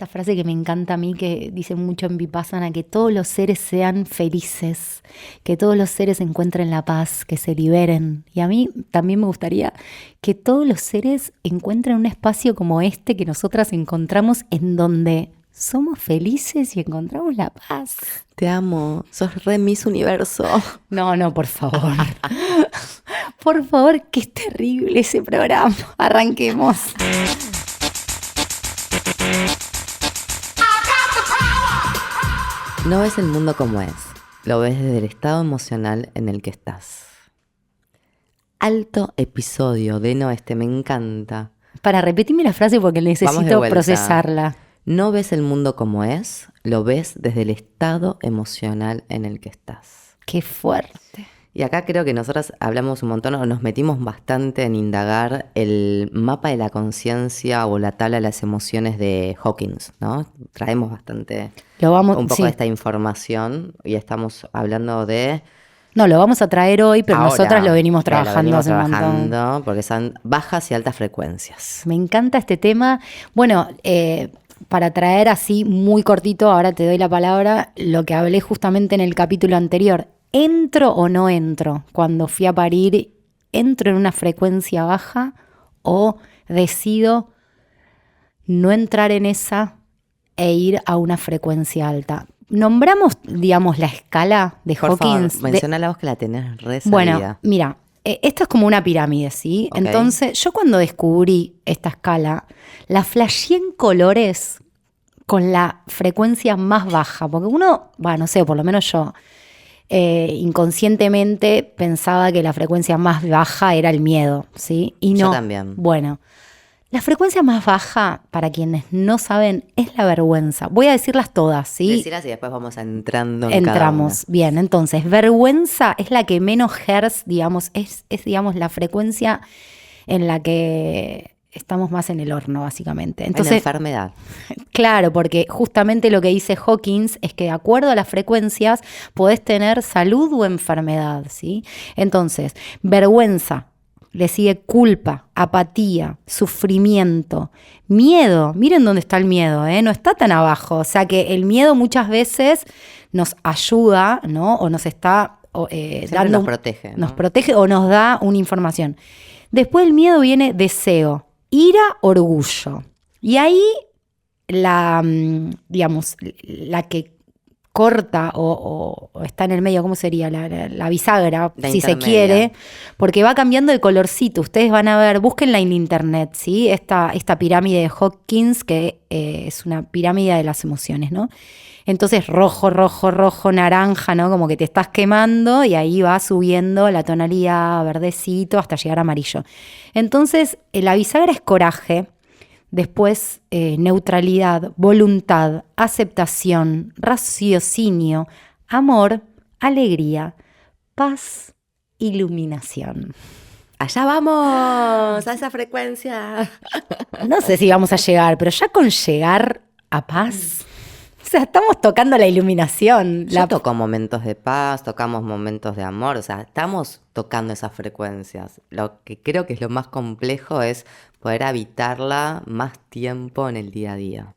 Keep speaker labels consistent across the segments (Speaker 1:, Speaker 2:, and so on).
Speaker 1: esta frase que me encanta a mí, que dice mucho en Vipassana, que todos los seres sean felices, que todos los seres encuentren la paz, que se liberen. Y a mí también me gustaría que todos los seres encuentren un espacio como este que nosotras encontramos, en donde somos felices y encontramos la paz.
Speaker 2: Te amo, sos re Miss Universo.
Speaker 1: No, por favor. Por favor, que es terrible ese programa. Arranquemos.
Speaker 2: No ves el mundo como es, lo ves desde el estado emocional en el que estás. Alto episodio de No, me encanta.
Speaker 1: Para repetirme la frase porque necesito procesarla.
Speaker 2: No ves el mundo como es, lo ves desde el estado emocional en el que estás.
Speaker 1: Qué fuerte.
Speaker 2: Y acá creo que nosotras hablamos un montón, o nos metimos bastante en indagar el mapa de la conciencia o la tabla de las emociones de Hawkins, ¿no? Traemos bastante un poco de esta información y estamos hablando de...
Speaker 1: No, lo vamos a traer hoy, pero ahora, nosotras lo venimos trabajando hace un montón.
Speaker 2: Porque son bajas y altas frecuencias.
Speaker 1: Me encanta este tema. Bueno, para traer así muy cortito, ahora te doy la palabra, lo que hablé justamente en el capítulo anterior. ¿Entro o no entro? Cuando fui a parir, ¿entro en una frecuencia baja o decido no entrar en esa e ir a una frecuencia alta? Nombramos, digamos, la escala de Hawkins.
Speaker 2: Favor, menciona la voz que la tenés re sabida.
Speaker 1: Bueno, mira, esto es como una pirámide, ¿sí? Okay. Entonces, yo cuando descubrí esta escala, la flasheé en colores con la frecuencia más baja. Porque uno, bueno, no sé, por lo menos yo... inconscientemente pensaba que la frecuencia más baja era el miedo, ¿sí? Y no.
Speaker 2: Yo también.
Speaker 1: Bueno, la frecuencia más baja, para quienes no saben, es la vergüenza. Voy a decirlas todas, ¿sí?
Speaker 2: Decirlas y después vamos entrando en
Speaker 1: Entramos.
Speaker 2: Cada una.
Speaker 1: Bien, entonces, vergüenza es la que menos hertz, digamos, es digamos, la frecuencia en la que estamos más en el horno, básicamente. Entonces,
Speaker 2: en enfermedad.
Speaker 1: Claro, porque justamente lo que dice Hawkins es que de acuerdo a las frecuencias podés tener salud o enfermedad, ¿sí? Entonces, vergüenza, le sigue culpa, apatía, sufrimiento, miedo. Miren dónde está el miedo, ¿eh? No está tan abajo. O sea que el miedo muchas veces nos ayuda, ¿no? O nos está dando...
Speaker 2: Nos protege, ¿no?
Speaker 1: Nos protege o nos da una información. Después del miedo viene deseo, ira, orgullo. Y ahí digamos, la que corta o está en el medio, ¿cómo sería? La bisagra, si se quiere, porque va cambiando de colorcito. Ustedes van a ver, búsquenla en internet, ¿sí? Esta pirámide de Hawkins, que es una pirámide de las emociones, ¿no? Entonces rojo, rojo, rojo, naranja, ¿no? Como que te estás quemando y ahí va subiendo la tonalidad verdecito hasta llegar a amarillo. Entonces la bisagra es coraje. Después, neutralidad, voluntad, aceptación, raciocinio, amor, alegría, paz, iluminación.
Speaker 2: ¡Allá vamos! ¡A esa frecuencia!
Speaker 1: No sé si vamos a llegar, pero ya con llegar a paz... O sea, estamos tocando la iluminación.
Speaker 2: Yo toco momentos de paz, tocamos momentos de amor, o sea, estamos tocando esas frecuencias. Lo que creo que es lo más complejo es poder habitarla más tiempo en el día a día.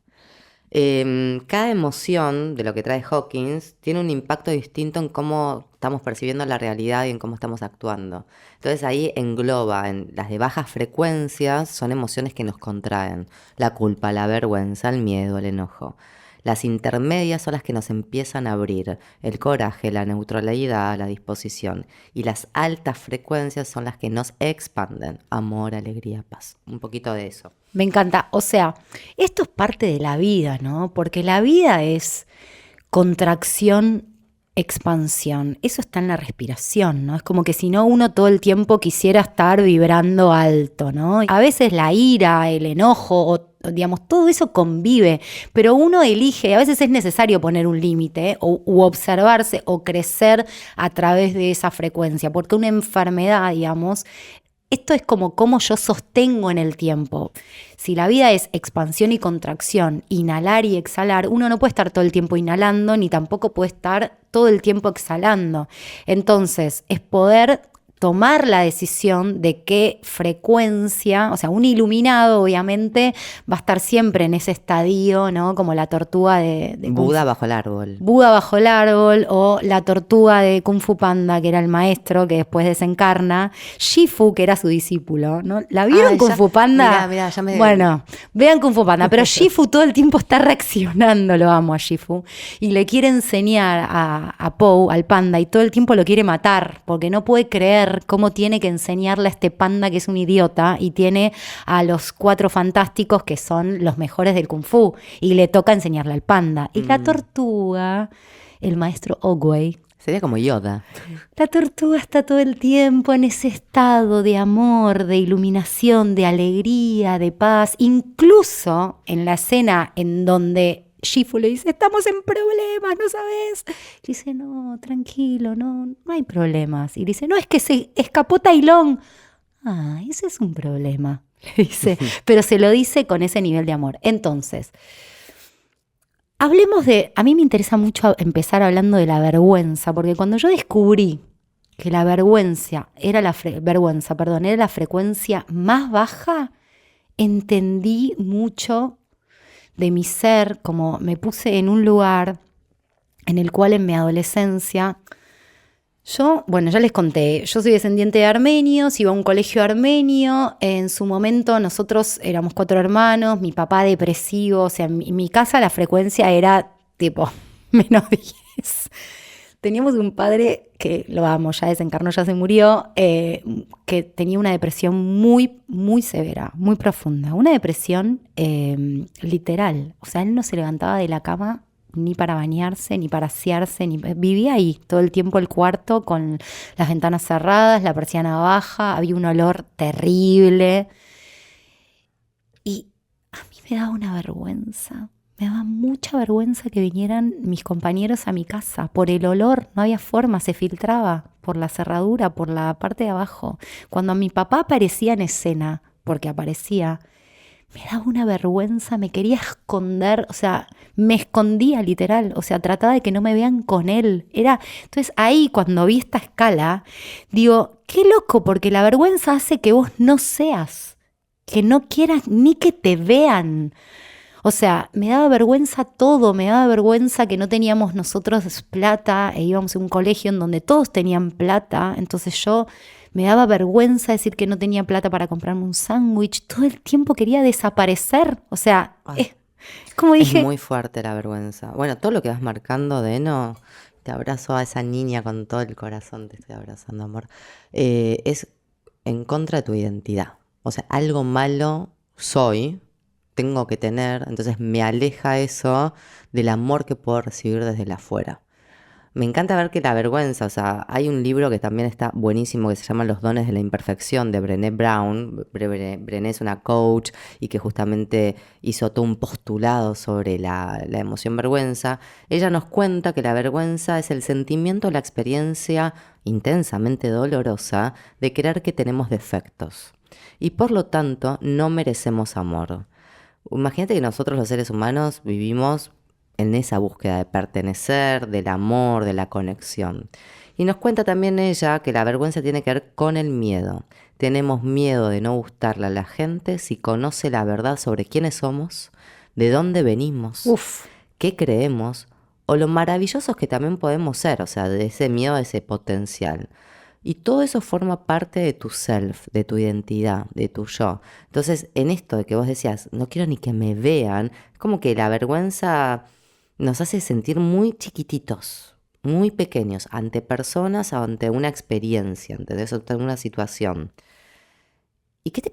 Speaker 2: Cada emoción de lo que trae Hawkins tiene un impacto distinto en cómo estamos percibiendo la realidad y en cómo estamos actuando. Entonces ahí engloba, en las de bajas frecuencias son emociones que nos contraen. La culpa, la vergüenza, el miedo, el enojo. Las intermedias son las que nos empiezan a abrir, el coraje, la neutralidad, la disposición. Y las altas frecuencias son las que nos expanden, amor, alegría, paz. Un poquito de eso.
Speaker 1: Me encanta. O sea, esto es parte de la vida, ¿no? Porque la vida es contracción, expansión. Eso está en la respiración, ¿no? Es como que si no, uno todo el tiempo quisiera estar vibrando alto, ¿no? A veces la ira, el enojo o digamos, todo eso convive, pero uno elige, a veces es necesario poner un límite u observarse o crecer a través de esa frecuencia, porque una enfermedad, digamos, esto es como cómo yo sostengo en el tiempo. Si la vida es expansión y contracción, inhalar y exhalar, uno no puede estar todo el tiempo inhalando ni tampoco puede estar todo el tiempo exhalando. Entonces, es poder tomar la decisión de qué frecuencia, o sea, un iluminado obviamente va a estar siempre en ese estadio, ¿no? Como la tortuga de
Speaker 2: Buda bajo el árbol.
Speaker 1: Buda bajo el árbol, o la tortuga de Kung Fu Panda, que era el maestro que después desencarna, Shifu, que era su discípulo, ¿no? ¿La vieron Kung Fu Panda?
Speaker 2: Mirá, ya me...
Speaker 1: Bueno, vean Kung Fu Panda, pero Shifu todo el tiempo está reaccionando, lo amo a Shifu, y le quiere enseñar a Pou, al panda, y todo el tiempo lo quiere matar, porque no puede creer cómo tiene que enseñarle a este panda que es un idiota y tiene a los 4 fantásticos que son los mejores del Kung Fu y le toca enseñarle al panda. Y la tortuga, el maestro Oogway,
Speaker 2: sería como Yoda.
Speaker 1: La tortuga está todo el tiempo en ese estado de amor, de iluminación, de alegría, de paz. Incluso en la escena en donde Shifu le dice, estamos en problemas, ¿no sabes? Y dice, no, tranquilo, no hay problemas. Y le dice, no, es que se escapó Tai Lung. Ah, ese es un problema, le dice. Pero se lo dice con ese nivel de amor. Entonces, hablemos a mí me interesa mucho empezar hablando de la vergüenza, porque cuando yo descubrí que la vergüenza era la frecuencia más baja, entendí mucho de mi ser, como me puse en un lugar en el cual en mi adolescencia, ya les conté, yo soy descendiente de armenios, iba a un colegio armenio, en su momento nosotros éramos 4 hermanos, mi papá depresivo, o sea, en mi casa la frecuencia era tipo -10. Teníamos un padre que lo amo, ya desencarnó, ya se murió, que tenía una depresión muy, muy severa, muy profunda. Una depresión literal. O sea, él no se levantaba de la cama ni para bañarse, ni para asearse, vivía ahí todo el tiempo el cuarto con las ventanas cerradas, la persiana baja, había un olor terrible. Y a mí me daba una vergüenza. Me daba mucha vergüenza que vinieran mis compañeros a mi casa. Por el olor, no había forma, se filtraba por la cerradura, por la parte de abajo. Cuando mi papá aparecía en escena, porque aparecía, me daba una vergüenza, me quería esconder, o sea, me escondía literal, o sea, trataba de que no me vean con él. Entonces ahí cuando vi esta escala, digo, qué loco, porque la vergüenza hace que vos no seas, que no quieras ni que te vean. O sea, me daba vergüenza todo, me daba vergüenza que no teníamos nosotros plata e íbamos a un colegio en donde todos tenían plata, entonces yo me daba vergüenza decir que no tenía plata para comprarme un sándwich, todo el tiempo quería desaparecer, o sea, es como dije...
Speaker 2: Es muy fuerte la vergüenza. Bueno, todo lo que vas marcando, Deno, te abrazo a esa niña con todo el corazón, te estoy abrazando, amor, es en contra de tu identidad, o sea, algo malo tengo que tener, entonces me aleja eso del amor que puedo recibir desde el afuera. Me encanta ver que la vergüenza, o sea, hay un libro que también está buenísimo que se llama Los dones de la imperfección de Brené Brown. Brené es una coach y que justamente hizo todo un postulado sobre la emoción vergüenza. Ella nos cuenta que la vergüenza es el sentimiento, la experiencia intensamente dolorosa de creer que tenemos defectos y por lo tanto no merecemos amor. Imagínate que nosotros los seres humanos vivimos en esa búsqueda de pertenecer, del amor, de la conexión. Y nos cuenta también ella que la vergüenza tiene que ver con el miedo. Tenemos miedo de no gustarle a la gente si conoce la verdad sobre quiénes somos, de dónde venimos, qué creemos, o lo maravillosos que también podemos ser, o sea, de ese miedo, de ese potencial. Y todo eso forma parte de tu self, de tu identidad, de tu yo. Entonces, en esto de que vos decías, no quiero ni que me vean, es como que la vergüenza nos hace sentir muy chiquititos, muy pequeños, ante personas o ante una experiencia, ante una situación. ¿Y qué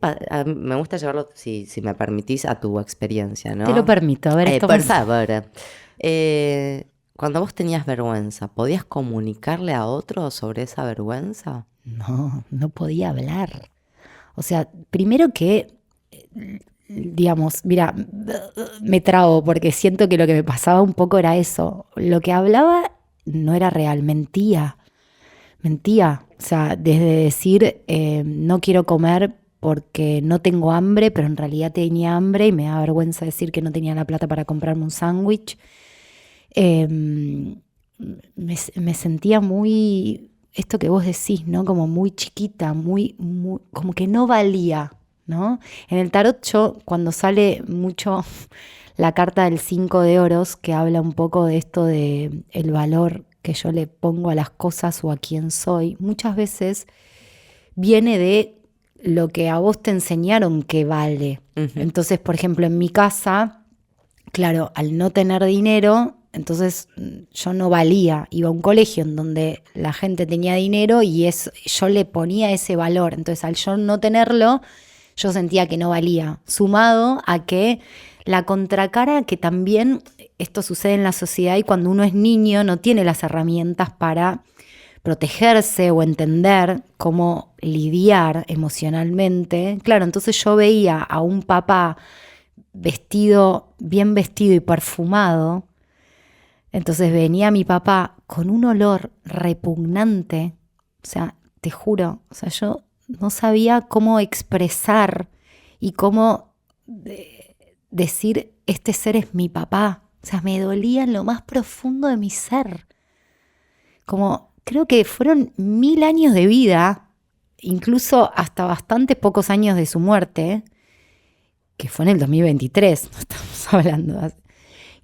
Speaker 2: me gusta llevarlo, si me permitís, a tu experiencia, ¿no?
Speaker 1: Te lo permito, a ver.
Speaker 2: Por favor. Cuando vos tenías vergüenza, ¿podías comunicarle a otro sobre esa vergüenza?
Speaker 1: No podía hablar. O sea, primero que, digamos, mira, me trago porque siento que lo que me pasaba un poco era eso. Lo que hablaba no era real, mentía. O sea, desde decir, no quiero comer porque no tengo hambre, pero en realidad tenía hambre y me da vergüenza decir que no tenía la plata para comprarme un sándwich. Me sentía muy esto que vos decís, ¿no? Como muy chiquita, como que no valía, ¿no? En el tarot yo, cuando sale mucho la carta del 5 de oros, que habla un poco de esto de el valor que yo le pongo a las cosas o a quién soy, muchas veces viene de lo que a vos te enseñaron que vale. Entonces, por ejemplo, en mi casa, claro, al no tener dinero, entonces yo no valía. Iba a un colegio en donde la gente tenía dinero y yo le ponía ese valor. Entonces, al yo no tenerlo, yo sentía que no valía. Sumado a que la contracara, que también esto sucede en la sociedad y cuando uno es niño no tiene las herramientas para protegerse o entender cómo lidiar emocionalmente. Claro, entonces yo veía a un papá bien vestido y perfumado. Entonces venía mi papá con un olor repugnante. O sea, te juro, o sea, yo no sabía cómo expresar y cómo decir, este ser es mi papá. O sea, me dolía en lo más profundo de mi ser. Como creo que fueron 1000 años de vida, incluso hasta bastante pocos años de su muerte, que fue en el 2023, no estamos hablando,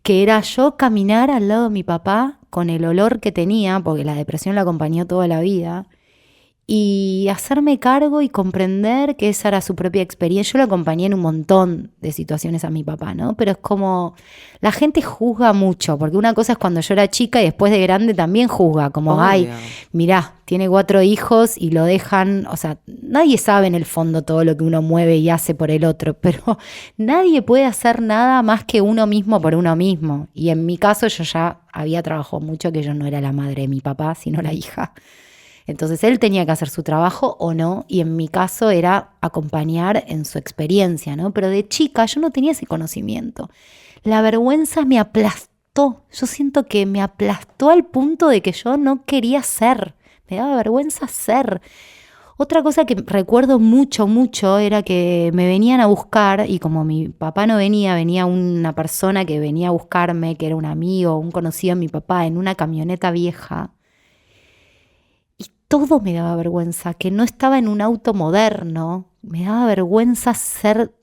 Speaker 1: que era yo caminar al lado de mi papá con el olor que tenía, porque la depresión la acompañó toda la vida, y hacerme cargo y comprender que esa era su propia experiencia. Yo lo acompañé en un montón de situaciones a mi papá, ¿no? Pero es como, la gente juzga mucho, porque una cosa es cuando yo era chica y después de grande también juzga, como,
Speaker 2: Obvio.
Speaker 1: ay, mirá, tiene 4 hijos y lo dejan, o sea, nadie sabe en el fondo todo lo que uno mueve y hace por el otro, pero nadie puede hacer nada más que uno mismo por uno mismo. Y en mi caso yo ya había trabajado mucho, que yo no era la madre de mi papá, sino la hija. Entonces él tenía que hacer su trabajo o no, y en mi caso era acompañar en su experiencia, ¿no? Pero de chica yo no tenía ese conocimiento. La vergüenza me aplastó. Yo siento que me aplastó al punto de que yo no quería ser. Me daba vergüenza ser. Otra cosa que recuerdo mucho era que me venían a buscar y como mi papá no venía una persona que venía a buscarme, que era un amigo, un conocido de mi papá, en una camioneta vieja. Todo me daba vergüenza, que no estaba en un auto moderno, me daba vergüenza ser,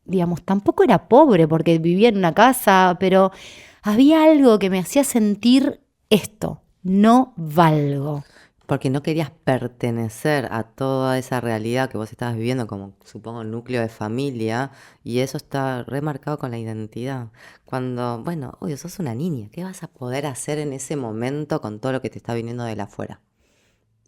Speaker 1: digamos, tampoco era pobre porque vivía en una casa, pero había algo que me hacía sentir esto, no valgo.
Speaker 2: Porque no querías pertenecer a toda esa realidad que vos estabas viviendo, como supongo el núcleo de familia, y eso está remarcado con la identidad. Cuando, bueno, obvio, sos una niña, ¿qué vas a poder hacer en ese momento con todo lo que te está viniendo de la afuera?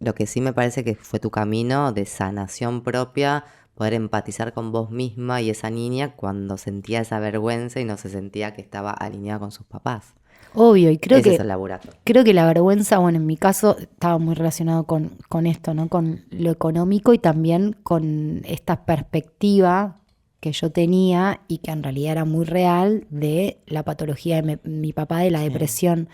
Speaker 2: Lo que sí me parece que fue tu camino de sanación propia, poder empatizar con vos misma y esa niña cuando sentía esa vergüenza y no se sentía que estaba alineada con sus papás.
Speaker 1: Obvio, y
Speaker 2: Ese es el laburato.
Speaker 1: creo que la vergüenza, bueno, en mi caso estaba muy relacionado con esto, ¿no? Con lo económico y también con esta perspectiva que yo tenía y que en realidad era muy real de la patología de mi papá, de la depresión.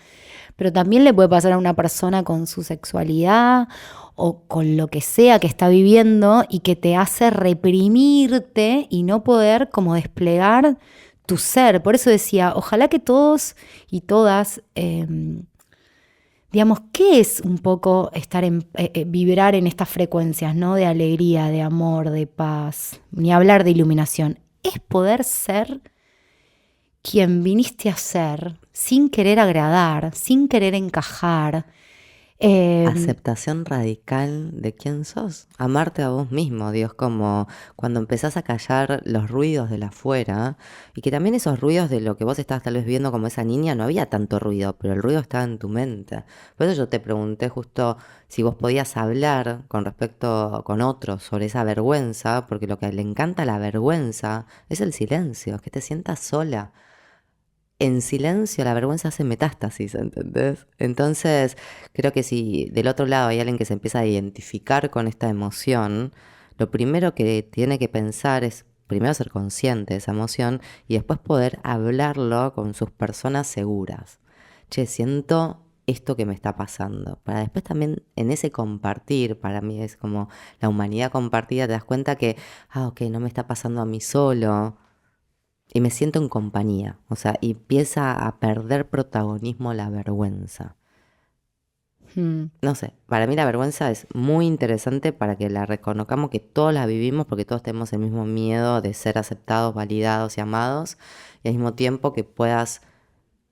Speaker 1: Pero también le puede pasar a una persona con su sexualidad o con lo que sea que está viviendo y que te hace reprimirte y no poder como desplegar tu ser. Por eso decía, ojalá que todos y todas, digamos, ¿qué es un poco vibrar en estas frecuencias, ¿no? De alegría, de amor, de paz, ni hablar de iluminación. Es poder ser quien viniste a ser sin querer agradar, sin querer encajar.
Speaker 2: Aceptación radical de quién sos. Amarte a vos mismo, Dios, como cuando empezás a callar los ruidos de la afuera y que también esos ruidos de lo que vos estabas tal vez viendo como esa niña, no había tanto ruido, pero el ruido estaba en tu mente. Por eso yo te pregunté justo si vos podías hablar con respecto con otros sobre esa vergüenza, porque lo que le encanta a la vergüenza es el silencio, es que te sientas sola. En silencio la vergüenza hace metástasis, ¿entendés? Entonces, creo que si del otro lado hay alguien que se empieza a identificar con esta emoción, lo primero que tiene que pensar es primero ser consciente de esa emoción y después poder hablarlo con sus personas seguras. Che, siento esto que me está pasando. Para después también en ese compartir, para mí es como la humanidad compartida, te das cuenta que, ok, no me está pasando a mí solo. Y me siento en compañía, o sea, y empieza a perder protagonismo la vergüenza. No sé, para mí la vergüenza es muy interesante para que la reconozcamos, que todos la vivimos, porque todos tenemos el mismo miedo de ser aceptados, validados y amados, y al mismo tiempo que puedas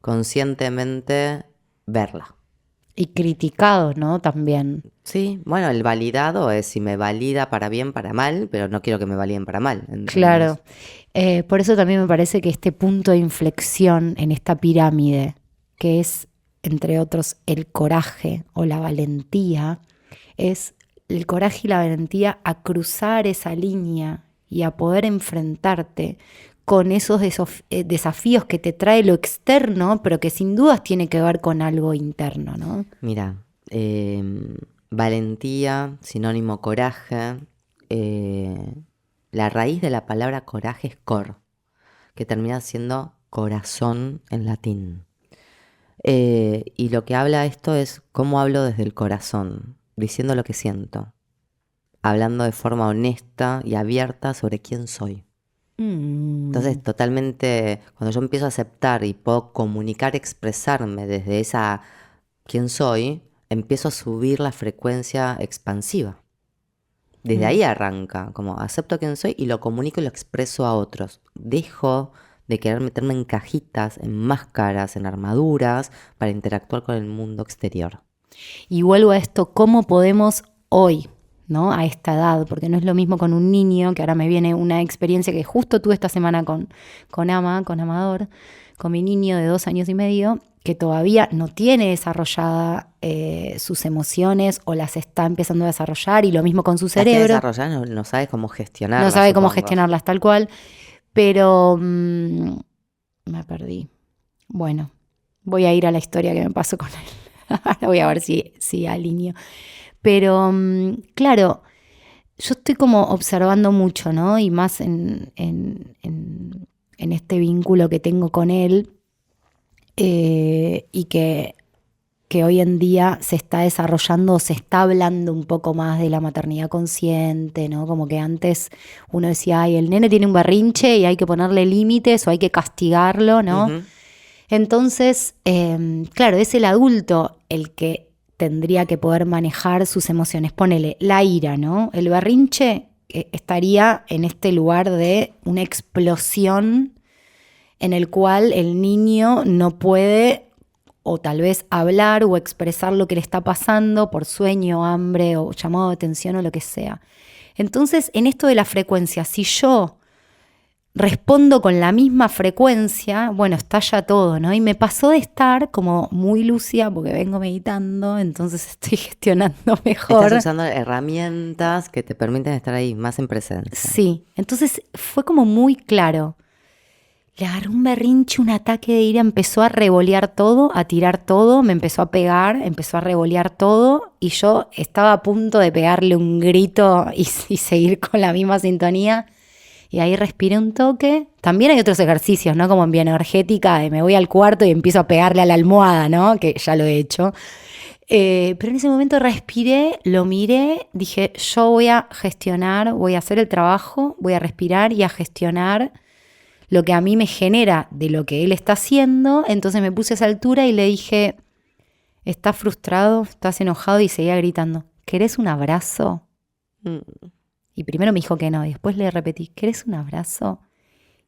Speaker 2: conscientemente verla.
Speaker 1: Y criticados, ¿no? También.
Speaker 2: Sí, bueno, el validado es si me valida para bien, para mal, pero no quiero que me validen para mal.
Speaker 1: Claro. Por eso también me parece que este punto de inflexión en esta pirámide, que es, entre otros, el coraje o la valentía, es el coraje y la valentía a cruzar esa línea y a poder enfrentarte con esos desafíos que te trae lo externo, pero que sin dudas tiene que ver con algo interno, ¿no?
Speaker 2: Mira, valentía, sinónimo coraje. La raíz de la palabra coraje es cor, que termina siendo corazón en latín. Y lo que habla esto es cómo hablo desde el corazón, diciendo lo que siento, hablando de forma honesta y abierta sobre quién soy. Entonces, totalmente, cuando yo empiezo a aceptar y puedo comunicar, expresarme desde esa quién soy, empiezo a subir la frecuencia expansiva. Desde ahí arranca, como acepto quién soy y lo comunico y lo expreso a otros. Dejo de querer meterme en cajitas, en máscaras, en armaduras para interactuar con el mundo exterior.
Speaker 1: Y vuelvo a esto, ¿cómo podemos hoy, ¿no? A esta edad, porque no es lo mismo con un niño, que ahora me viene una experiencia que justo tuve esta semana con Amador, con mi niño de 2 años y medio, que todavía no tiene desarrollada sus emociones o las está empezando a desarrollar, y lo mismo con su cerebro.
Speaker 2: Las que no sabe cómo gestionarlas.
Speaker 1: No sabe cómo gestionarlas, tal cual. Pero me perdí. Bueno, voy a ir a la historia que me pasó con él. Ahora voy a ver si alineo. Pero claro, yo estoy como observando mucho, ¿no? Y más en este vínculo que tengo con él, y que hoy en día se está desarrollando, se está hablando un poco más de la maternidad consciente, ¿no? Como que antes uno decía, ay, el nene tiene un berrinche y hay que ponerle límites o hay que castigarlo, ¿no? Uh-huh. Entonces, claro, es el adulto el que tendría que poder manejar sus emociones. Ponele la ira, ¿no? El berrinche estaría en este lugar de una explosión en el cual el niño no puede o tal vez hablar o expresar lo que le está pasando por sueño, hambre o llamado de atención o lo que sea. Entonces, en esto de la frecuencia, si yo respondo con la misma frecuencia, bueno, estalla todo, ¿no? Y me pasó de estar como muy lúcida porque vengo meditando, entonces estoy gestionando mejor.
Speaker 2: Estás usando herramientas que te permiten estar ahí más en presencia.
Speaker 1: Sí, entonces fue como muy claro. Le agarró un berrinche, un ataque de ira, empezó a revolear todo, a tirar todo, me empezó a pegar, empezó a revolear todo y yo estaba a punto de pegarle un grito y seguir con la misma sintonía. Y ahí respiré un toque. También hay otros ejercicios, ¿no? Como en bioenergética, me voy al cuarto y empiezo a pegarle a la almohada, ¿no? Que ya lo he hecho. Pero en ese momento respiré, lo miré, dije, yo voy a gestionar, voy a hacer el trabajo, voy a respirar y a gestionar lo que a mí me genera de lo que él está haciendo. Entonces me puse a esa altura y le dije, ¿estás frustrado? ¿Estás enojado? Y seguía gritando, ¿querés un abrazo? Y primero me dijo que no, y después le repetí, ¿querés un abrazo?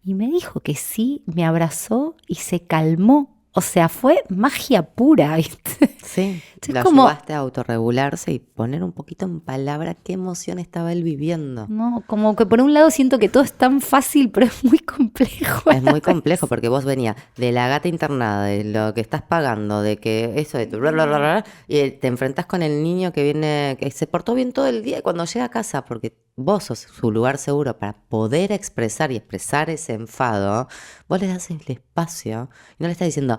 Speaker 1: Y me dijo que sí, me abrazó y se calmó. O sea, fue magia pura, ¿viste?
Speaker 2: Sí, lo ayudaste a autorregularse y poner un poquito en palabra qué emoción estaba él viviendo.
Speaker 1: No, como que por un lado siento que todo es tan fácil, pero es muy complejo.
Speaker 2: Es muy complejo porque vos venías de la gata internada, de lo que estás pagando, de que eso de bla, bla, bla, bla, y te enfrentás con el niño que viene, que se portó bien todo el día y cuando llega a casa, porque vos sos su lugar seguro para poder expresar y expresar ese enfado, vos le das el espacio y no le estás diciendo,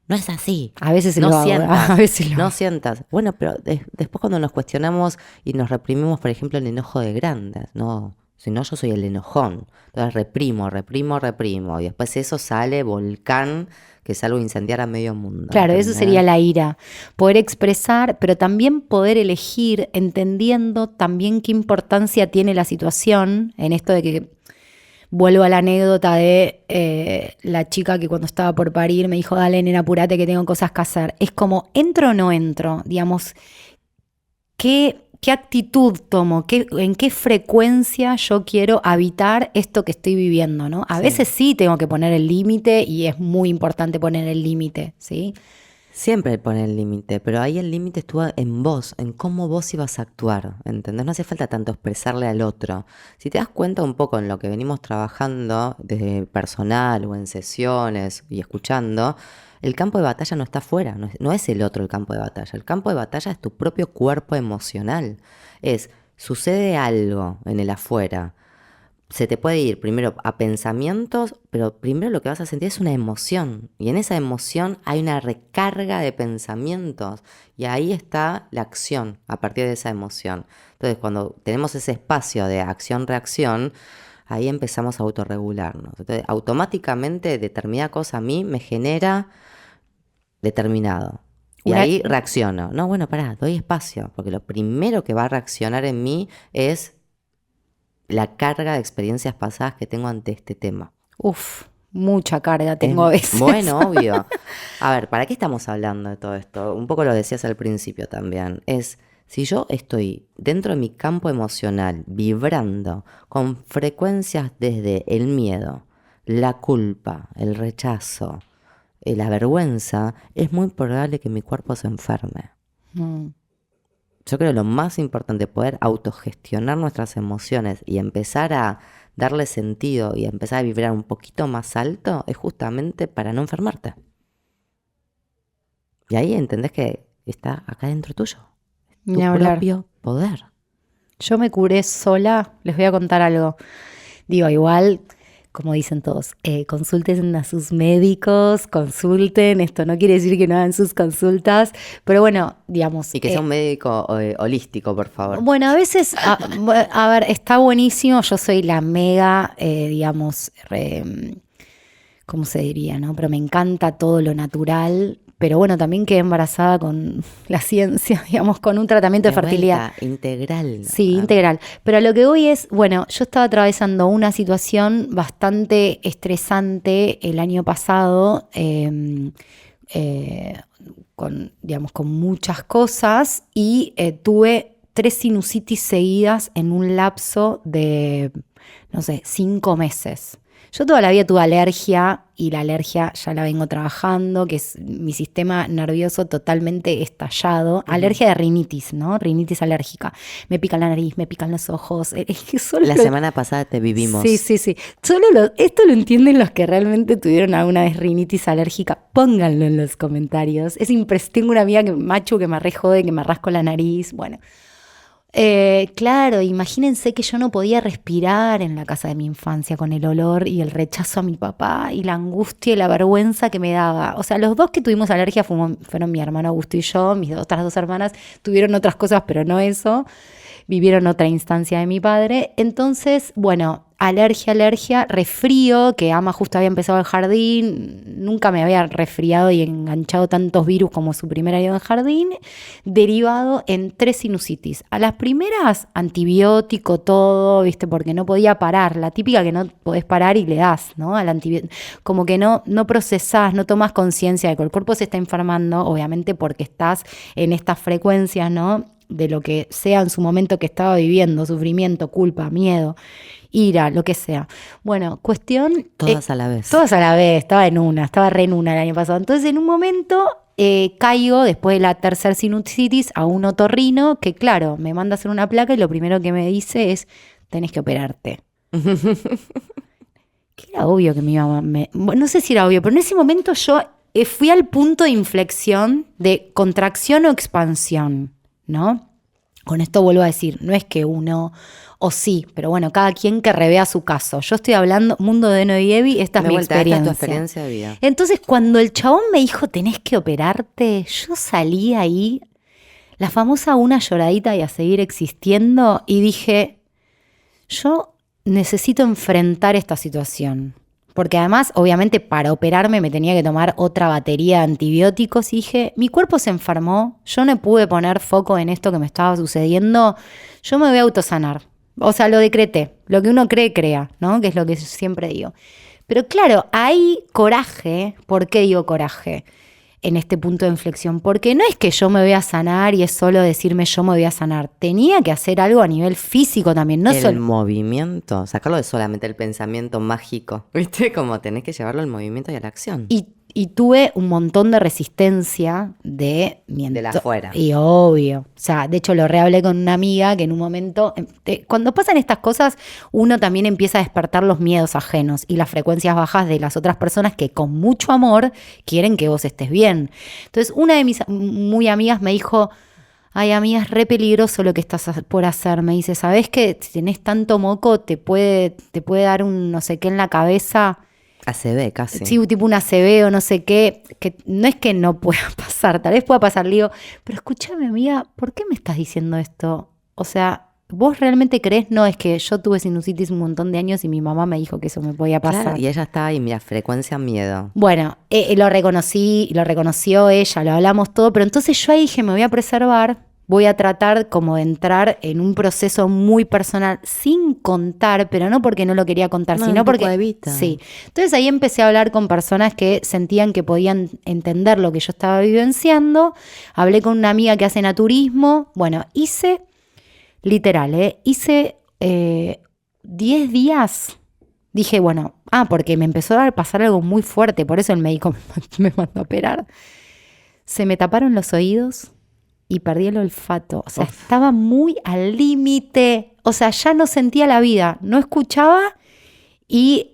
Speaker 2: no es así.
Speaker 1: A veces
Speaker 2: no
Speaker 1: lo
Speaker 2: sientas,
Speaker 1: hago, a veces
Speaker 2: no sientas. Bueno, pero después cuando nos cuestionamos y nos reprimimos, por ejemplo, el enojo de grandes, no, si no yo soy el enojón. Entonces reprimo. Y después eso sale volcán, que es algo incendiar a medio mundo.
Speaker 1: Claro, ¿entendés? Eso sería la ira. Poder expresar, pero también poder elegir, entendiendo también qué importancia tiene la situación en esto de que vuelvo a la anécdota de la chica que cuando estaba por parir me dijo, dale, nena, apurate que tengo cosas que hacer. Es como, ¿entro o no entro? Digamos, ¿qué actitud tomo? ¿En qué frecuencia yo quiero habitar esto que estoy viviendo, ¿no? A veces sí tengo que poner el límite y es muy importante poner el límite, ¿sí?
Speaker 2: Siempre pone el límite, pero ahí el límite estuvo en vos, en cómo vos ibas a actuar, ¿entendés? No hace falta tanto expresarle al otro. Si te das cuenta un poco en lo que venimos trabajando desde personal o en sesiones y escuchando, el campo de batalla no está afuera, no es el otro el campo de batalla. El campo de batalla es tu propio cuerpo emocional. Sucede algo en el afuera. Se te puede ir primero a pensamientos, pero primero lo que vas a sentir es una emoción. Y en esa emoción hay una recarga de pensamientos. Y ahí está la acción a partir de esa emoción. Entonces, cuando tenemos ese espacio de acción-reacción, ahí empezamos a autorregularnos. Entonces, automáticamente determinada cosa a mí me genera determinado. Y ahí reacciono. No, bueno, pará, doy espacio. Porque lo primero que va a reaccionar en mí es la carga de experiencias pasadas que tengo ante este tema.
Speaker 1: Mucha carga tengo a veces.
Speaker 2: Bueno, obvio. A ver, ¿para qué estamos hablando de todo esto? Un poco lo decías al principio también. Si yo estoy dentro de mi campo emocional, vibrando con frecuencias desde el miedo, la culpa, el rechazo, la vergüenza, es muy probable que mi cuerpo se enferme. Yo creo que lo más importante es poder autogestionar nuestras emociones y empezar a darle sentido y empezar a vibrar un poquito más alto es justamente para no enfermarte. Y ahí entendés que está acá dentro tuyo. Tu propio poder.
Speaker 1: Yo me curé sola, les voy a contar algo. Digo, igual, como dicen todos, consulten a sus médicos, consulten, esto no quiere decir que no hagan sus consultas, pero bueno, digamos...
Speaker 2: Y que sea un médico holístico, por favor.
Speaker 1: Bueno, a veces, a ver, está buenísimo, yo soy la mega, digamos, ¿cómo se diría, no? Pero me encanta todo lo natural. Pero bueno, también quedé embarazada con la ciencia, digamos, con un tratamiento de fertilidad.
Speaker 2: Integral.
Speaker 1: Sí, integral. Pero a lo que voy es, bueno, yo estaba atravesando una situación bastante estresante el año pasado, con muchas cosas, y tuve 3 sinusitis seguidas en un lapso de, 5 meses. Yo toda la vida tuve alergia y la alergia ya la vengo trabajando, que es mi sistema nervioso totalmente estallado. Alergia de rinitis, ¿no? Rinitis alérgica. Me pica la nariz, me pican los ojos.
Speaker 2: La semana pasada te vivimos.
Speaker 1: Sí. Esto lo entienden los que realmente tuvieron alguna vez rinitis alérgica. Pónganlo en los comentarios. Tengo una amiga macho que me re jode, que me rasco la nariz. Bueno. Claro, imagínense que yo no podía respirar en la casa de mi infancia con el olor y el rechazo a mi papá y la angustia y la vergüenza que me daba. O sea, los 2 que tuvimos alergia fueron mi hermano Augusto y yo. Mis otras 2 hermanas tuvieron otras cosas, pero no eso. Vivieron otra instancia de mi padre. Entonces, bueno, alergia, resfrío, que Ama justo había empezado el jardín, nunca me había resfriado y enganchado tantos virus como su primer año en jardín, derivado en 3 sinusitis. A las primeras, antibiótico, todo, ¿viste? Porque no podía parar, la típica que no podés parar y le das, ¿no? Al antibiótico, como que no procesás, no tomás conciencia de que el cuerpo se está enfermando, obviamente porque estás en estas frecuencias, ¿no? De lo que sea en su momento que estaba viviendo, sufrimiento, culpa, miedo, ira, lo que sea. Bueno, cuestión...
Speaker 2: Todas a la vez.
Speaker 1: Todas a la vez, estaba re en una el año pasado. Entonces, en un momento caigo, después de la 3er sinusitis, a un otorrino que, claro, me manda a hacer una placa y lo primero que me dice es, tenés que operarte. Que era obvio que me iba no sé si era obvio, pero en ese momento yo fui al punto de inflexión de contracción o expansión, ¿no? Con esto vuelvo a decir, no es que uno, o sí, pero bueno, cada quien que revea su caso. Yo estoy hablando, mundo de Eno y Evi, esta es mi experiencia.
Speaker 2: Esta es tu experiencia de vida.
Speaker 1: Entonces, cuando el chabón me dijo, tenés que operarte, yo salí ahí, la famosa una lloradita y a seguir existiendo, y dije, yo necesito enfrentar esta situación. Porque además, obviamente, para operarme me tenía que tomar otra batería de antibióticos y dije, mi cuerpo se enfermó, yo no pude poner foco en esto que me estaba sucediendo, yo me voy a autosanar. O sea, lo decreté. Lo que uno cree, crea, ¿no? Que es lo que siempre digo. Pero claro, hay coraje. ¿Por qué digo coraje en este punto de inflexión? Porque no es que yo me voy a sanar y es solo decirme yo me voy a sanar. Tenía que hacer algo a nivel físico también. No
Speaker 2: el movimiento, sacarlo de solamente el pensamiento mágico. ¿Viste? Como tenés que llevarlo al movimiento y a la acción.
Speaker 1: Y tuve un montón de resistencia de
Speaker 2: la afuera.
Speaker 1: Y obvio. O sea, de hecho lo rehablé con una amiga que en un momento, cuando pasan estas cosas, uno también empieza a despertar los miedos ajenos y las frecuencias bajas de las otras personas que con mucho amor quieren que vos estés bien. Entonces, una de mis muy amigas me dijo: ay, amiga, es re peligroso lo que estás por hacer. Me dice, ¿sabés que si tenés tanto moco te puede dar un no sé qué en la cabeza?
Speaker 2: ACV casi.
Speaker 1: Sí, tipo un ACV o no sé qué, que no es que no pueda pasar, tal vez pueda pasar, le digo, pero escúchame, amiga, ¿por qué me estás diciendo esto? O sea, ¿vos realmente crees? No, es que yo tuve sinusitis un montón de años y mi mamá me dijo que eso me podía pasar.
Speaker 2: Claro, y ella estaba ahí, mira, frecuencia miedo.
Speaker 1: Bueno, lo reconoció ella, lo hablamos todo, pero entonces yo ahí dije, me voy a preservar. Voy a tratar como de entrar en un proceso muy personal sin contar, pero no porque no lo quería contar, sino porque
Speaker 2: evita.
Speaker 1: Sí. Entonces ahí empecé a hablar con personas que sentían que podían entender lo que yo estaba vivenciando. Hablé con una amiga que hace naturismo. Bueno, hice 10 días. Dije, bueno, porque me empezó a pasar algo muy fuerte, por eso el médico me mandó a operar. Se me taparon los oídos y perdí el olfato. O sea, estaba muy al límite. O sea, ya no sentía la vida. No escuchaba y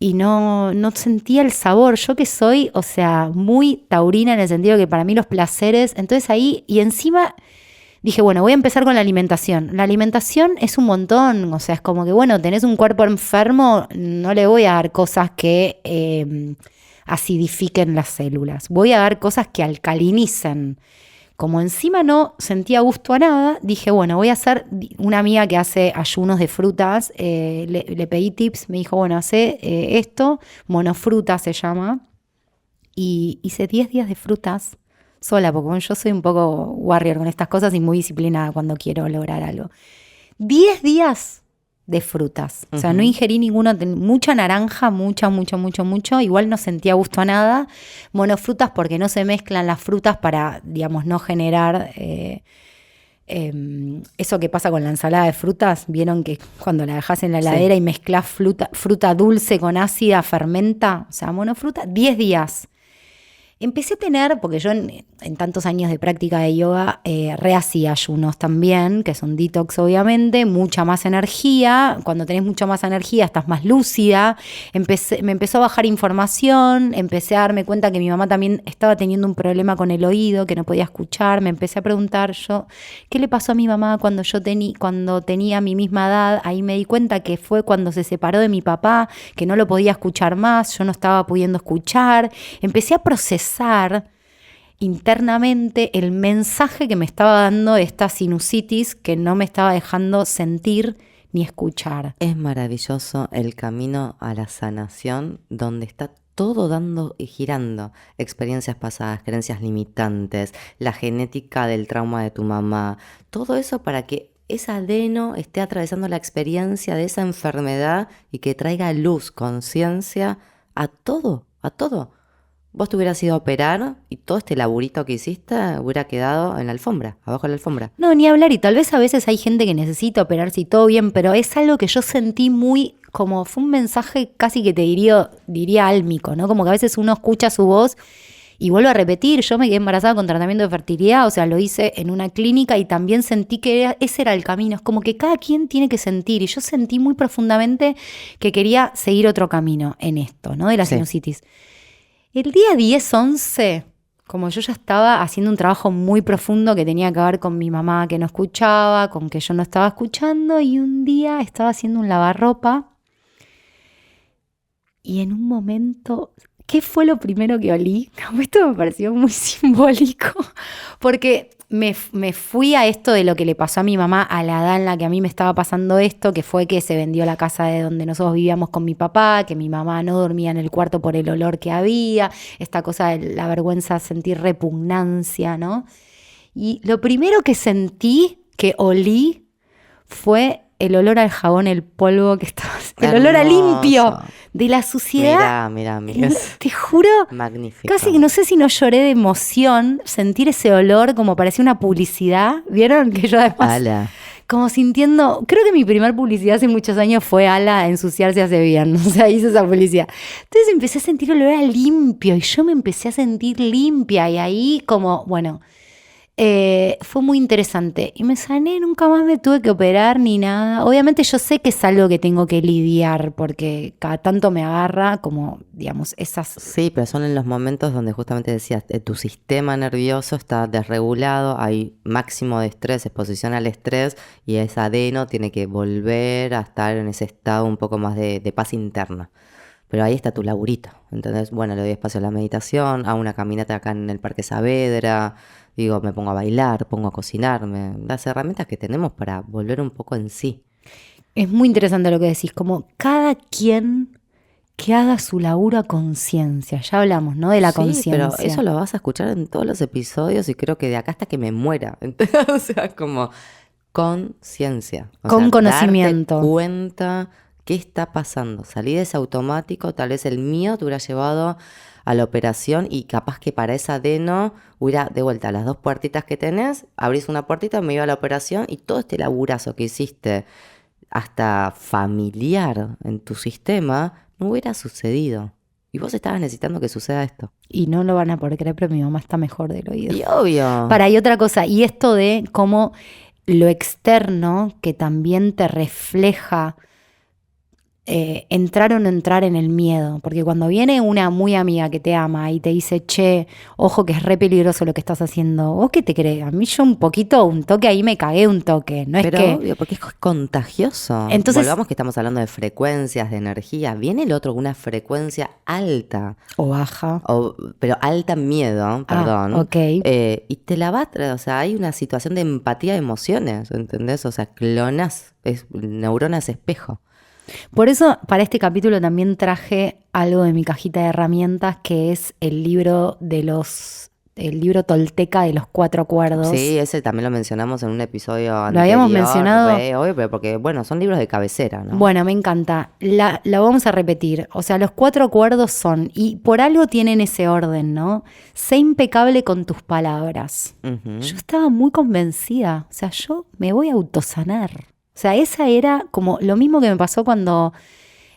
Speaker 1: no sentía el sabor. Yo que soy, o sea, muy taurina en el sentido que para mí los placeres. Entonces ahí, y encima dije, bueno, voy a empezar con la alimentación. La alimentación es un montón. O sea, es como que, bueno, tenés un cuerpo enfermo, no le voy a dar cosas que acidifiquen las células. Voy a dar cosas que alcalinicen. Como encima no sentía gusto a nada, dije, bueno, voy a hacer, una amiga que hace ayunos de frutas, le pedí tips, me dijo, bueno, hace esto, monofruta se llama, y hice 10 días de frutas sola, porque bueno, yo soy un poco warrior con estas cosas y muy disciplinada cuando quiero lograr algo. 10 días de frutas. O sea, no ingerí ninguno, mucha naranja, mucho. Igual no sentía gusto a nada. Monofrutas porque no se mezclan las frutas para, digamos, no generar eso que pasa con la ensalada de frutas. ¿Vieron que cuando la dejas en la heladera y mezclas fruta dulce con ácida, fermenta? O sea, monofruta, 10 días. Empecé a tener, porque yo en tantos años de práctica de yoga rehacía ayunos también, que son detox obviamente, mucha más energía. Cuando tenés mucha más energía estás más lúcida. Me empezó a bajar información, empecé a darme cuenta que mi mamá también estaba teniendo un problema con el oído, que no podía escuchar. Me empecé a preguntar yo, ¿qué le pasó a mi mamá cuando tenía mi misma edad? Ahí me di cuenta que fue cuando se separó de mi papá, que no lo podía escuchar más, yo no estaba pudiendo escuchar. Empecé a procesar internamente el mensaje que me estaba dando esta sinusitis que no me estaba dejando sentir ni escuchar.
Speaker 2: Es maravilloso el camino a la sanación donde está todo dando y girando. Experiencias pasadas, creencias limitantes, la genética del trauma de tu mamá, todo eso para que esa adeno esté atravesando la experiencia de esa enfermedad y que traiga luz, conciencia a todo, a todo. Vos te hubieras ido a operar y todo este laburito que hiciste hubiera quedado en la alfombra, abajo de la alfombra.
Speaker 1: No, ni hablar, y tal vez a veces hay gente que necesita operarse y todo bien, pero es algo que yo sentí muy, como fue un mensaje casi que te diría álmico, ¿no? Como que a veces uno escucha su voz y vuelve a repetir. Yo me quedé embarazada con tratamiento de fertilidad, o sea, lo hice en una clínica y también sentí que ese era el camino. Es como que cada quien tiene que sentir, y yo sentí muy profundamente que quería seguir otro camino en esto, ¿no? De la sinusitis. El día 10-11, como yo ya estaba haciendo un trabajo muy profundo que tenía que ver con mi mamá que no escuchaba, con que yo no estaba escuchando, y un día estaba haciendo un lavarropa y en un momento, ¿qué fue lo primero que olí? Esto me pareció muy simbólico porque me fui a esto de lo que le pasó a mi mamá a la edad en la que a mí me estaba pasando esto, que fue que se vendió la casa de donde nosotros vivíamos con mi papá, que mi mamá no dormía en el cuarto por el olor que había, esta cosa de la vergüenza, sentir repugnancia, ¿no? Y lo primero que sentí, que olí, fue el olor al jabón, el polvo que estaba... El olor a limpio de la suciedad.
Speaker 2: Mira.
Speaker 1: Te juro,
Speaker 2: magnífico.
Speaker 1: casi que no sé si no lloré de emoción, sentir ese olor como parecía una publicidad. ¿Vieron? Que yo además...
Speaker 2: Ala.
Speaker 1: Como sintiendo, creo que mi primer publicidad hace muchos años fue Ala, ensuciarse hace bien, o sea, hice esa publicidad. Entonces empecé a sentir olor a limpio y yo me empecé a sentir limpia y ahí como, bueno, fue muy interesante. Y me sané, nunca más me tuve que operar ni nada. Obviamente yo sé que es algo que tengo que lidiar porque cada tanto me agarra como, digamos, esas...
Speaker 2: Sí, pero son en los momentos donde justamente decías, tu sistema nervioso está desregulado, hay máximo de estrés, exposición al estrés y ese adeno tiene que volver a estar en ese estado un poco más de paz interna. Pero ahí está tu laburito. Entonces, bueno, le doy espacio a la meditación, hago una caminata acá en el Parque Saavedra, digo, me pongo a bailar, pongo a cocinarme, las herramientas que tenemos para volver un poco en sí.
Speaker 1: Es muy interesante lo que decís, como cada quien que haga su laburo a conciencia. Ya hablamos, ¿no? De la conciencia.
Speaker 2: Pero eso lo vas a escuchar en todos los episodios y creo que de acá hasta que me muera. O sea, como conciencia.
Speaker 1: Con conocimiento.
Speaker 2: Darte cuenta qué está pasando. Salí de ese automático, tal vez el mío te hubiera llevado a la operación y capaz que para esa adeno hubiera de vuelta las 2 puertitas que tenés, abrís una puertita, me iba a la operación y todo este laburazo que hiciste hasta familiar en tu sistema no hubiera sucedido. Y vos estabas necesitando que suceda esto.
Speaker 1: Y no lo van a poder creer, pero mi mamá está mejor del oído.
Speaker 2: Y obvio.
Speaker 1: Y otra cosa, y esto de cómo lo externo que también te refleja entrar o no entrar en el miedo, porque cuando viene una muy amiga que te ama y te dice, che, ojo que es re peligroso lo que estás haciendo, ¿vos qué te crees? A mí yo un toque ahí me cagué un toque, no es
Speaker 2: pero
Speaker 1: que...
Speaker 2: obvio, porque es contagioso.
Speaker 1: Entonces,
Speaker 2: volvamos que estamos hablando de frecuencias, de energía, viene el otro con una frecuencia alta.
Speaker 1: O baja.
Speaker 2: Pero alta en miedo, perdón.
Speaker 1: Ok.
Speaker 2: Y te la va a traer, o sea, hay una situación de empatía de emociones, ¿entendés? O sea, clonas, neuronas espejo.
Speaker 1: Por eso, para este capítulo también traje algo de mi cajita de herramientas, que es el libro tolteca de los 4 acuerdos.
Speaker 2: Sí, ese también lo mencionamos en un episodio anterior.
Speaker 1: Lo habíamos mencionado.
Speaker 2: Obvio, pero porque, bueno, son libros de cabecera, ¿no?
Speaker 1: Bueno, me encanta. La vamos a repetir. O sea, los 4 acuerdos son, y por algo tienen ese orden, ¿no? Sé impecable con tus palabras.
Speaker 2: Uh-huh.
Speaker 1: Yo estaba muy convencida. O sea, yo me voy a autosanar. O sea, esa era como lo mismo que me pasó cuando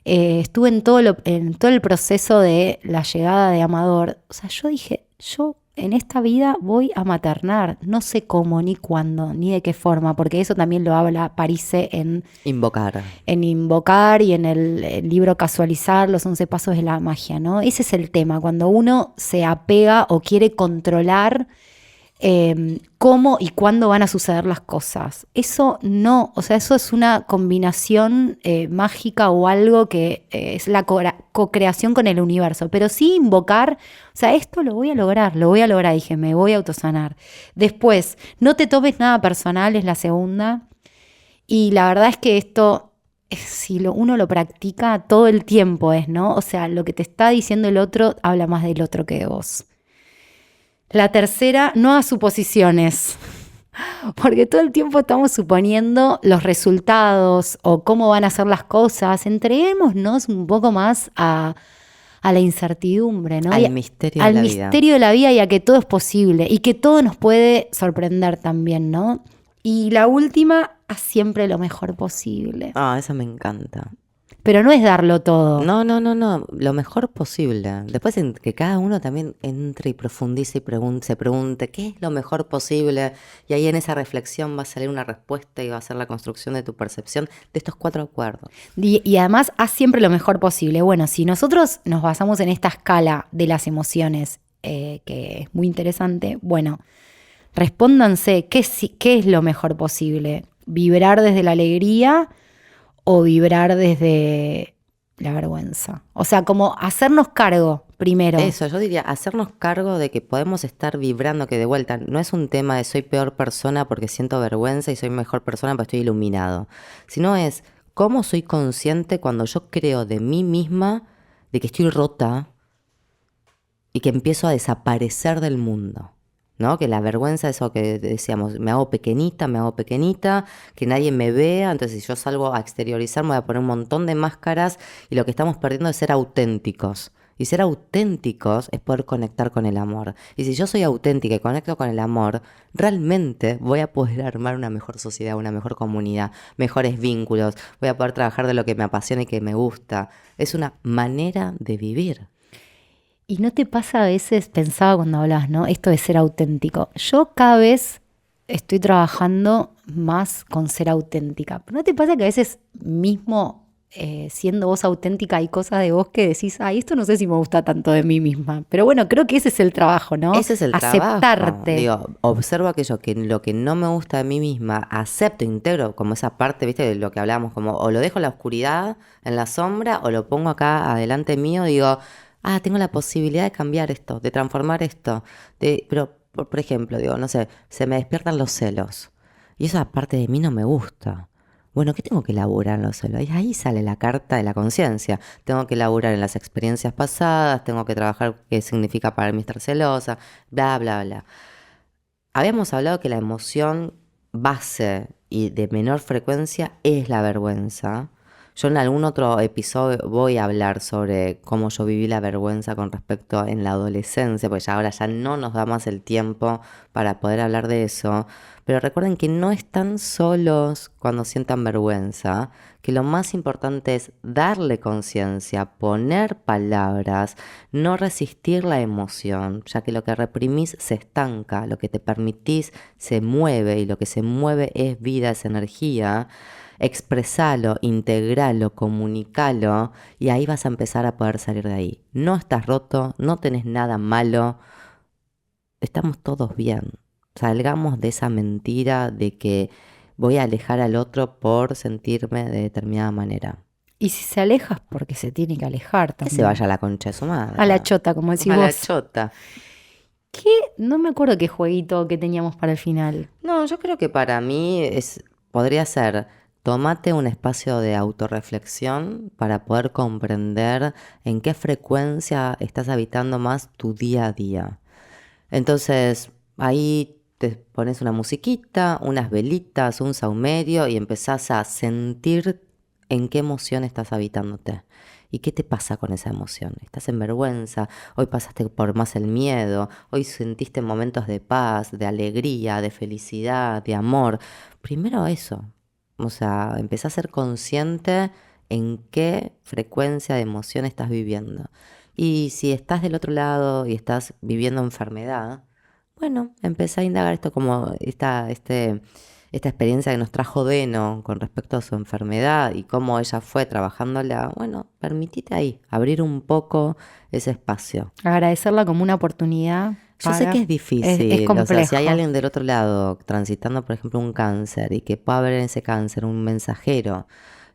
Speaker 1: estuve en todo el proceso de la llegada de Amador. O sea, yo dije, yo en esta vida voy a maternar. No sé cómo, ni cuándo, ni de qué forma, porque eso también lo habla Parise en
Speaker 2: Invocar.
Speaker 1: En Invocar y en el libro Casualizar, los 11 pasos de la magia, ¿no? Ese es el tema, cuando uno se apega o quiere controlar cómo y cuándo van a suceder las cosas. Eso no, o sea, eso es una combinación mágica o algo que es la co-creación con el universo. Pero sí invocar, o sea, esto lo voy a lograr, dije, me voy a autosanar. Después, no te tomes nada personal, es la segunda. Y la verdad es que esto, si uno lo practica todo el tiempo, ¿no? O sea, lo que te está diciendo el otro habla más del otro que de vos. La tercera, no hagas suposiciones, porque todo el tiempo estamos suponiendo los resultados o cómo van a ser las cosas. Entreguémonos un poco más a la incertidumbre, ¿no?
Speaker 2: Al misterio de la vida.
Speaker 1: Al misterio de la vida y a que todo es posible y que todo nos puede sorprender también, ¿no? Y la última, haz siempre lo mejor posible.
Speaker 2: Esa me encanta.
Speaker 1: Pero no es darlo todo.
Speaker 2: No, lo mejor posible. Después que cada uno también entre y profundice y se pregunte qué es lo mejor posible. Y ahí en esa reflexión va a salir una respuesta y va a ser la construcción de tu percepción de estos 4 acuerdos.
Speaker 1: Y además, haz siempre lo mejor posible. Bueno, si nosotros nos basamos en esta escala de las emociones, que es muy interesante, bueno, respóndanse, ¿qué es lo mejor posible? ¿Vibrar desde la alegría o vibrar desde la vergüenza? O sea, como hacernos cargo primero.
Speaker 2: Eso, yo diría hacernos cargo de que podemos estar vibrando, que de vuelta no es un tema de soy peor persona porque siento vergüenza y soy mejor persona porque estoy iluminado, sino es cómo soy consciente cuando yo creo de mí misma de que estoy rota y que empiezo a desaparecer del mundo. ¿no? Que la vergüenza, eso que decíamos, me hago pequeñita, que nadie me vea, entonces si yo salgo a exteriorizar me voy a poner un montón de máscaras y lo que estamos perdiendo es ser auténticos. Y ser auténticos es poder conectar con el amor. Y si yo soy auténtica y conecto con el amor, realmente voy a poder armar una mejor sociedad, una mejor comunidad, mejores vínculos, voy a poder trabajar de lo que me apasiona y que me gusta. Es una manera de vivir.
Speaker 1: ¿Y no te pasa a veces, pensaba cuando hablabas, ¿no? Esto de ser auténtico. Yo cada vez estoy trabajando más con ser auténtica. ¿Pero no te pasa que a veces mismo siendo vos auténtica hay cosas de vos que decís, ay, esto no sé si me gusta tanto de mí misma? Pero bueno, creo que ese es el trabajo, ¿no?
Speaker 2: Ese es el
Speaker 1: aceptarte.
Speaker 2: trabajo. Digo, observo aquello que lo que no me gusta de mí misma, acepto, integro como esa parte, viste, de lo que hablábamos, como o lo dejo en la oscuridad, en la sombra, o lo pongo acá adelante mío, digo, tengo la posibilidad de cambiar esto, de transformar esto. Pero, por ejemplo, digo, no sé, se me despiertan los celos. Y esa parte de mí no me gusta. Bueno, ¿qué tengo que elaborar en los celos? Y ahí sale la carta de la conciencia. Tengo que elaborar en las experiencias pasadas, tengo que trabajar qué significa para mí estar celosa, bla, bla, bla. Habíamos hablado que la emoción base y de menor frecuencia es la vergüenza. Yo en algún otro episodio voy a hablar sobre cómo yo viví la vergüenza con respecto en la adolescencia, porque ya ahora ya no nos da más el tiempo para poder hablar de eso. Pero recuerden que no están solos cuando sientan vergüenza, que lo más importante es darle conciencia, poner palabras, no resistir la emoción, ya que lo que reprimís se estanca, lo que te permitís se mueve y lo que se mueve es vida, es energía. Expresalo, integralo, comunicalo y ahí vas a empezar a poder salir de ahí. No estás roto, no tenés nada malo, estamos todos bien. Salgamos de esa mentira de que voy a alejar al otro por sentirme de determinada manera.
Speaker 1: Y si se aleja es porque se tiene que alejar también.
Speaker 2: Que se vaya a la concha de su madre.
Speaker 1: A la chota, como decís vos.
Speaker 2: A la chota.
Speaker 1: ¿Qué? No me acuerdo qué jueguito que teníamos para el final.
Speaker 2: No, yo creo que para mí podría ser, tómate un espacio de autorreflexión para poder comprender en qué frecuencia estás habitando más tu día a día. Entonces, ahí te pones una musiquita, unas velitas, un saumerio y empezás a sentir en qué emoción estás habitándote. ¿Y qué te pasa con esa emoción? ¿Estás en vergüenza? ¿Hoy pasaste por más el miedo? ¿Hoy sentiste momentos de paz, de alegría, de felicidad, de amor? Primero eso. O sea, empezá a ser consciente en qué frecuencia de emoción estás viviendo. Y si estás del otro lado y estás viviendo enfermedad, bueno, empecé a indagar esto como esta experiencia que nos trajo Deno con respecto a su enfermedad y cómo ella fue trabajándola. Bueno, permitite ahí, abrir un poco ese espacio.
Speaker 1: Agradecerla como una oportunidad.
Speaker 2: Yo sé que es difícil,
Speaker 1: es complejo.
Speaker 2: O sea, si hay alguien del otro lado transitando, por ejemplo, un cáncer y que pueda ver en ese cáncer un mensajero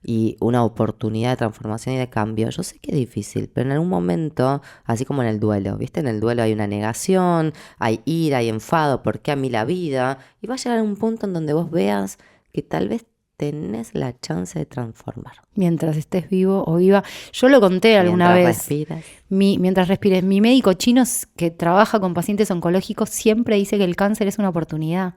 Speaker 2: y una oportunidad de transformación y de cambio, yo sé que es difícil, pero en algún momento, así como en el duelo, ¿viste? En el duelo hay una negación, hay ira, hay enfado, ¿por qué a mí la vida? Y va a llegar a un punto en donde vos veas que tal vez tenés la chance de transformar.
Speaker 1: Mientras estés vivo o viva. Yo lo conté alguna vez.
Speaker 2: Respiras.
Speaker 1: Mientras respires. Mi médico chino que trabaja con pacientes oncológicos siempre dice que el cáncer es una oportunidad.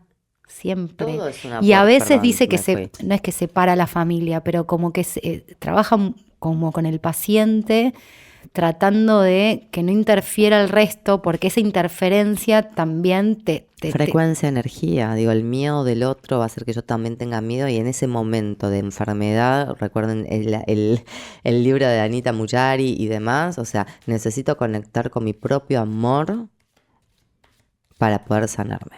Speaker 1: Siempre.
Speaker 2: Todo es una
Speaker 1: y a veces dice que no es que separa a la familia, pero como que trabaja como con el paciente tratando de que no interfiera el resto, porque esa interferencia también
Speaker 2: frecuencia, energía. Digo, el miedo del otro va a hacer que yo también tenga miedo y en ese momento de enfermedad, recuerden el libro de Anita Mullari y demás, o sea, necesito conectar con mi propio amor para poder sanarme.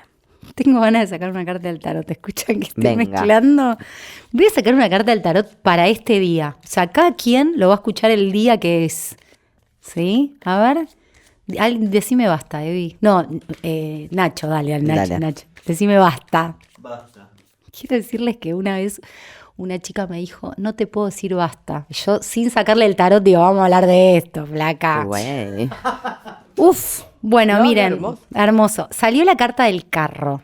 Speaker 1: Tengo ganas de sacar una carta del tarot. ¿Te escuchan que estoy mezclando? Voy a sacar una carta del tarot para este día. O sea, cada quien lo va a escuchar el día que es. ¿Sí? A ver. Decime basta, Evi. No, Nacho, dale. Nacho. Decime basta.
Speaker 3: Basta.
Speaker 1: Quiero decirles que una vez una chica me dijo, no te puedo decir basta. Yo, sin sacarle el tarot, digo, vamos a hablar de esto, flaca.
Speaker 2: Güey.
Speaker 1: Uf. Bueno, miren, hermoso. Salió la carta del carro.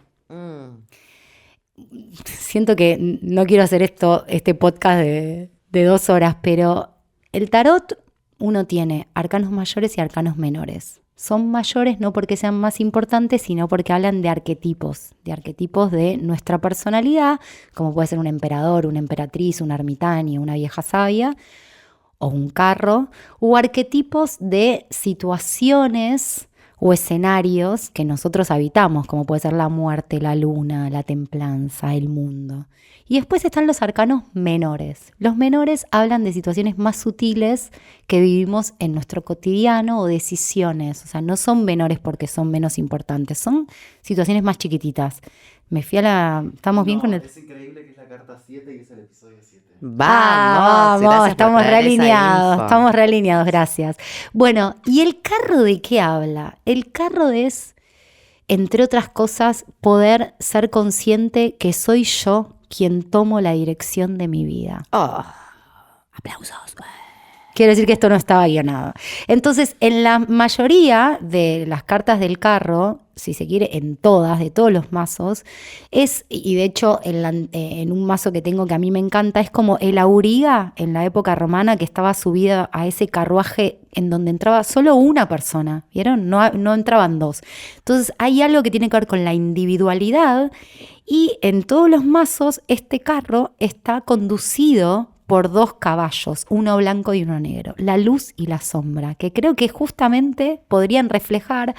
Speaker 1: Siento que no quiero hacer este podcast de 2 horas, pero el tarot, uno tiene arcanos mayores y arcanos menores. son mayores no porque sean más importantes, sino porque hablan de arquetipos de nuestra personalidad, como puede ser un emperador, una emperatriz, un ermitaño, una vieja sabia o un carro, o arquetipos de situaciones o escenarios que nosotros habitamos, como puede ser la muerte, la luna, la templanza, el mundo. Y después están los arcanos menores. Los menores hablan de situaciones más sutiles que vivimos en nuestro cotidiano o decisiones. O sea, no son menores porque son menos importantes, son situaciones más chiquititas. Me fui a la... ¿Estamos bien con el...?
Speaker 3: Es increíble que es la carta 7 y es el episodio 7.
Speaker 2: Vamos,
Speaker 1: estamos realineados, gracias. Bueno, ¿y el carro de qué habla? El carro es, entre otras cosas, poder ser consciente que soy yo quien tomo la dirección de mi vida.
Speaker 2: Aplausos.
Speaker 1: Quiero decir que esto no estaba guionado. Entonces, en la mayoría de las cartas del carro, si se quiere, en todas, de todos los mazos, y de hecho en un mazo que tengo que a mí me encanta, es como el auriga en la época romana que estaba subida a ese carruaje en donde entraba solo una persona, ¿vieron? No entraban dos. Entonces, hay algo que tiene que ver con la individualidad y en todos los mazos este carro está conducido por dos caballos, uno blanco y uno negro, la luz y la sombra, que creo que justamente podrían reflejar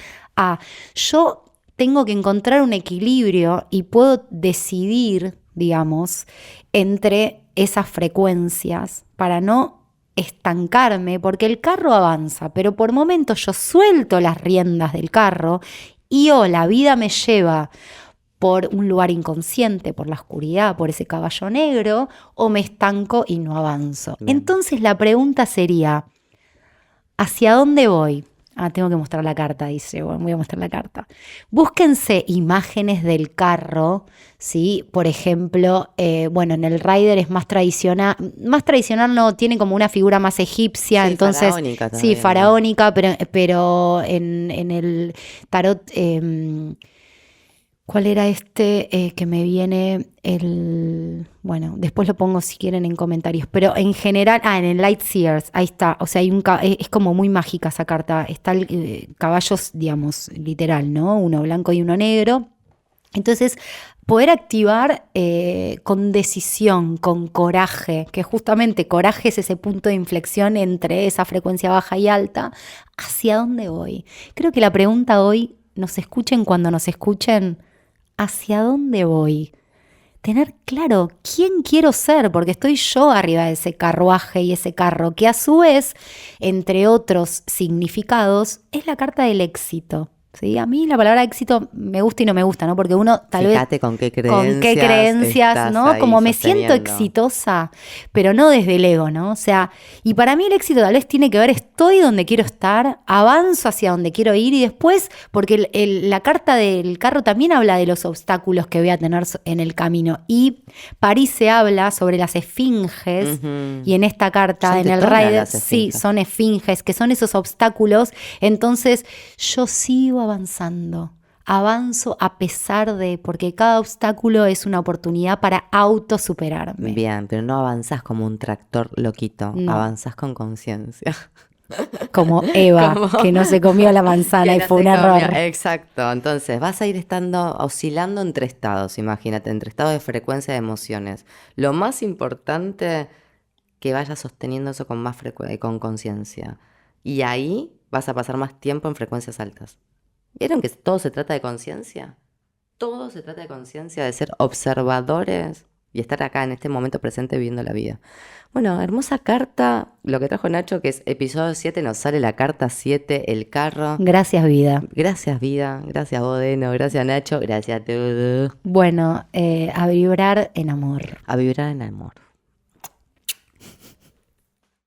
Speaker 1: yo tengo que encontrar un equilibrio y puedo decidir, digamos, entre esas frecuencias para no estancarme, porque el carro avanza, pero por momentos yo suelto las riendas del carro y la vida me lleva por un lugar inconsciente, por la oscuridad, por ese caballo negro, o me estanco y no avanzo. Bien. Entonces la pregunta sería, ¿hacia dónde voy? Tengo que mostrar la carta, dice. Bueno, voy a mostrar la carta. Búsquense imágenes del carro, ¿sí? Por ejemplo, en el Rider es más tradicional no, tiene como una figura más egipcia,
Speaker 2: sí,
Speaker 1: entonces
Speaker 2: faraónica también,
Speaker 1: sí, faraónica, ¿no? pero en el tarot... ¿Cuál era que me viene? Después lo pongo si quieren en comentarios. Pero en general, en el Light Seers, ahí está. O sea, es como muy mágica esa carta. Está caballos, digamos, literal, ¿no? Uno blanco y uno negro. Entonces, poder activar con decisión, con coraje, que justamente coraje es ese punto de inflexión entre esa frecuencia baja y alta. ¿Hacia dónde voy? Creo que la pregunta hoy, nos escuchen cuando nos escuchen, ¿hacia dónde voy? Tener claro quién quiero ser, porque estoy yo arriba de ese carruaje y ese carro, que a su vez, entre otros significados, es la carta del éxito. ¿Sí? A mí la palabra éxito me gusta y no me gusta, ¿no? Porque uno tal
Speaker 2: Fíjate
Speaker 1: vez...
Speaker 2: con qué creencias,
Speaker 1: ¿no? Como me
Speaker 2: sosteniendo.
Speaker 1: siento exitosa, pero no desde el ego, ¿no? O sea, y para mí el éxito tal vez tiene que ver, estoy donde quiero estar, avanzo hacia donde quiero ir y después, porque la carta del carro también habla de los obstáculos que voy a tener en el camino. Y París se habla sobre las esfinges, y en esta carta, en el Rider, sí, son esfinges, que son esos obstáculos. Entonces, yo sigo avanzo a pesar de, porque cada obstáculo es una oportunidad para autosuperarme.
Speaker 2: Bien, pero no avanzás como un tractor loquito, avanzás con conciencia.
Speaker 1: Como Eva, que no se comió la manzana y fue un error.
Speaker 2: Exacto, entonces vas a ir oscilando entre estados, imagínate, entre estados de frecuencia de emociones. Lo más importante, que vayas sosteniendo eso con más con conciencia. Y ahí vas a pasar más tiempo en frecuencias altas. ¿Vieron que todo se trata de conciencia? Todo se trata de conciencia, de ser observadores y estar acá en este momento presente viviendo la vida. Bueno, hermosa carta, lo que trajo Nacho, que es episodio 7, nos sale la carta 7, el carro.
Speaker 1: Gracias, vida.
Speaker 2: Gracias, vida. Gracias, Bodeno. Gracias, Nacho. Gracias a todos.
Speaker 1: Bueno, a vibrar en amor.
Speaker 2: A vibrar en amor.